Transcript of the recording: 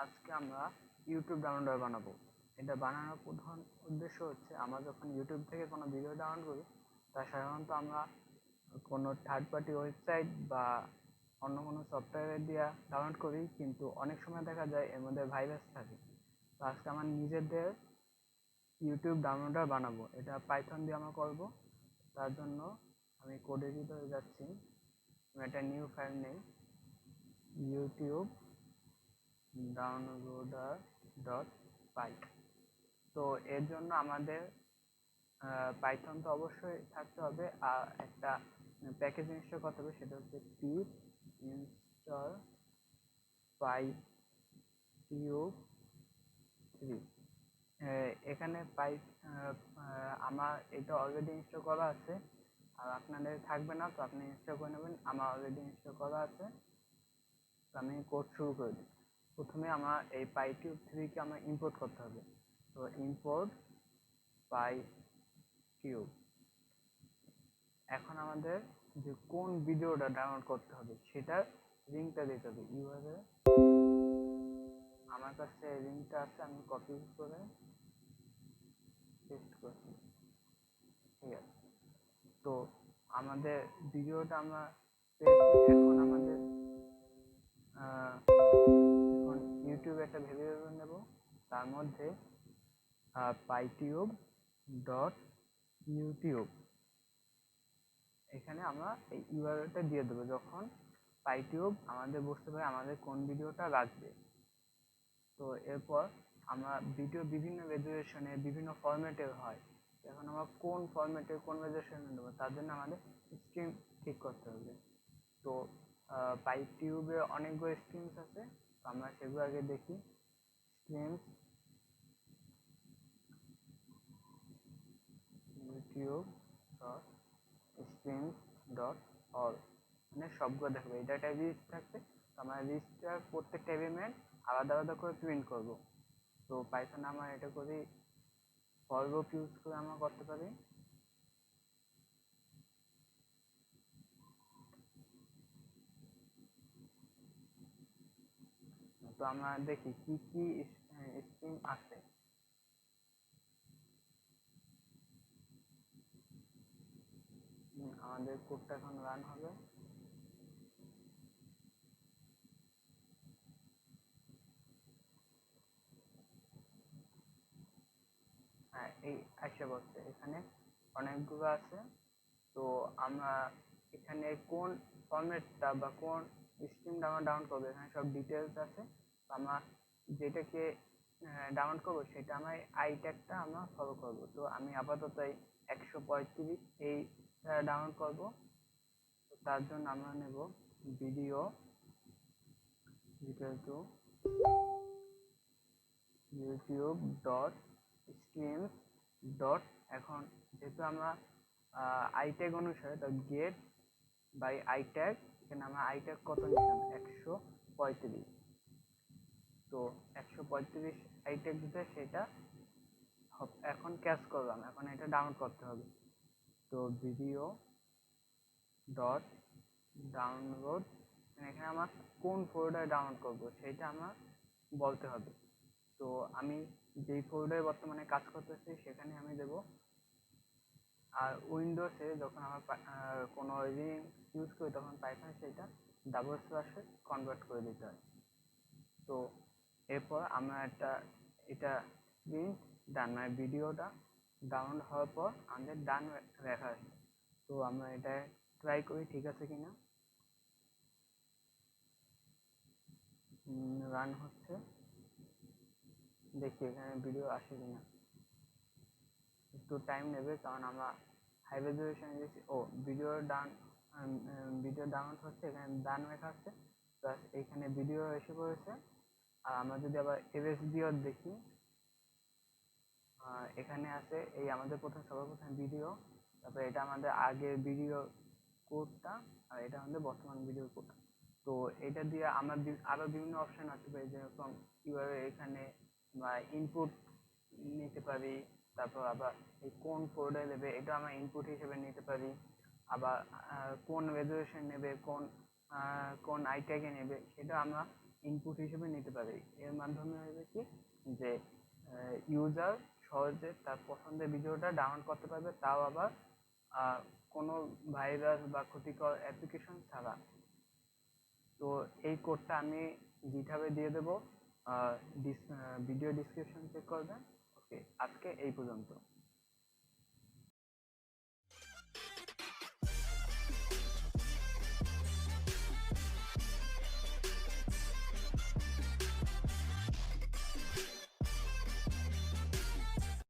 আজকে আমরা YouTube downloader বানাবো। এটা বানানোর প্রধান উদ্দেশ্য হচ্ছে, আমরা যখন ইউটিউব থেকে কোনো ভিডিও ডাউনলোড করি, তা সাধারণত আমরা কোনো থার্ড পার্টি ওয়েবসাইট বা অন্য কোনো সফটওয়্যার দিয়ে ডাউনলোড করি, কিন্তু অনেক সময় দেখা যায় এর মধ্যে ভাইরাস থাকে। তো আজকে আমার নিজেদের ইউটিউব ডাউনলোডার বানাবো। এটা পাইথন দিয়ে আমরা করব। তার জন্য আমি কোডের ভিতরে যাচ্ছি। আমি একটা নিউ ফাইল নেই, ইউটিউব ডাউনলোডার ডট পাই। তো এর জন্য আমাদের পাইথন তো অবশ্যই থাকতে হবে, আর একটা প্যাকেজ ইনস্টল করতে হবে, সেটা হচ্ছে পিপ ইনস্টল pytube3। এখানে আমার এটা অলরেডি ইনস্টল করা আছে, আর আপনাদের থাকবে না, তো আপনি ইনস্টল করে নেবেন। আমার অলরেডি ইনস্টল করা আছে, তো আমি কোড শুরু করে দিই। প্রথমে আমার এই pytube3 কে আমার ইম্পোর্ট করতে হবে। তো ইম্পোর্ট pytube। এখন আমাদের যে কোন ভিডিওটা ডাউনলোড করতে হবে সেটার লিঙ্কটা দিতে হবে। ইউআরএল আমার কাছে লিঙ্কটা আছে, আমি কপি করে পেস্ট করছি। ঠিক আছে, তো আমাদের ভিডিওটা আমরা পেয়েছি। এখন আমাদের এখন ইউটিউবে একটা ভেরিয়েবল নেব, তার মধ্যে pytube.youtube এখানে আমরা এই ইউআরএলটা দিয়ে দেবো। যখন pytube আমাদের বুঝতে পারে আমাদের কোন ভিডিওটা লাগবে, তো এরপর আমরা ভিডিও বিভিন্ন রেজুলেশনে বিভিন্ন ফরম্যাটের হয়। এখন আমরা কোন ফরম্যাটে কোন রেজুলেশনে নেবো, তার জন্য আমাদের স্ট্রিম ঠিক করতে হবে। তো পাইটিউবে অনেকগুলো স্ট্রিমস আছে, তো আমরা সেগুলো আগে দেখি। Streams YouTube dot streams dot all, মানে সবগুলো দেখবো। এটা একটা লিস্ট থাকবে, তো আমরা লিস্টটার প্রত্যেকটা এলিমেন্ট আলাদা আলাদা করে প্রিন্ট করব। তো পাইথনে আমরা এটা করি ফর লুপ ইউজ করে আমরা করতে পারি। তো আমরা দেখি কি কি স্ট্রিম আছে। আমাদের কোডটা এখন রান হবে। হ্যাঁ, এই আসে বলছে এখানে অনেকগুলো আছে। তো আমরা এখানে কোন ফরম্যাটটা বা কোন স্ট্রিম ডাউনলোড করবো, এখানে সব ডিটেলস আছে। তো আমরা যেটাকে ডাউনলোড করবো সেটা আমার আই ট্যাগটা আমরা ফলো করব। তো আমি আপাতত এই 135 এই ডাউনলোড করব। তো তার জন্য আমরা নেব video equal to YouTube dot streams dot. এখন যেহেতু আমরা আই ট্যাগ অনুসারে, তো গেট বাই আই ট্যাগ, এখানে আমরা আই ট্যাগ কত নিলাম 135। তো 135 আই ট্যাগ দিতে সেটা এখন ক্যাচ করলাম, এখন এটা ডাউনলোড করতে হবে। তো ভিডিও ডট ডাউনলোড, এখানে আমার কোন ফোল্ডার ডাউনলোড করব সেটা আমার বলতে হবে। তো আমি যেই ফোল্ডারে বর্তমানে কাজ করতেছি সেখানে আমি দেব। আর উইন্ডোজে যখন আমার কোনো লিঙ্ক ইউজ করি, তখন পাইথন সেটা ডাবল স্ল্যাশে কনভার্ট করে দিতে হয়। তো এরপর আমরা এটা প্রিন্ট ডান, মানে ভিডিওটা ডাউনলোড হওয়ার পর আমাদের ডান লেখা আছে। তো আমরা এটা ট্রাই করি ঠিক আছে কিনা। রান হচ্ছে, দেখি এখানে ভিডিও আসে কিনা। একটু টাইম নেবে, কারণ আমরা হাই রেজলিউশনে গেছি। ও, ভিডিও ডাউনলোড হচ্ছে, এখানে ডান লেখা আছে, প্লাস এইখানে ভিডিও এসে পড়েছে। আর আমরা যদি আবার এলএসডিও দেখি, এখানে আছে এই আমাদের সর্বপ্রথম ভিডিও, তারপরে এটা আমাদের আগের ভিডিও কোডটা, আর এটা আমাদের বর্তমান ভিডিও কোড। তো এটা দিয়ে আমরা আরো বিভিন্ন অপশন আছে, যেরকম কিভাবে এখানে ইনপুট নিতে পারি, তারপর আবার এই কোন ফোল্ডার নেবে এটা আমরা ইনপুট হিসেবে নিতে পারি, আবার কোন রেজলিউশন নেবে, কোন কোন আই ট্যাগে নেবে সেটা আমরা ইনপুট হিসেবে নিতে পারি। এর মাধ্যমে হবে কি যে ইউজার সহজে তার পছন্দের ভিডিওটা ডাউনলোড করতে পারবে, তাও আবার কোনো ভাইরাস বা ক্ষতিকর অ্যাপ্লিকেশন ছাড়া। তো এই কোডটা আমি গিটহাবে দিয়ে দেবো, ভিডিও ডিসক্রিপশন চেক করবেন। ওকে, আজকে এই পর্যন্ত।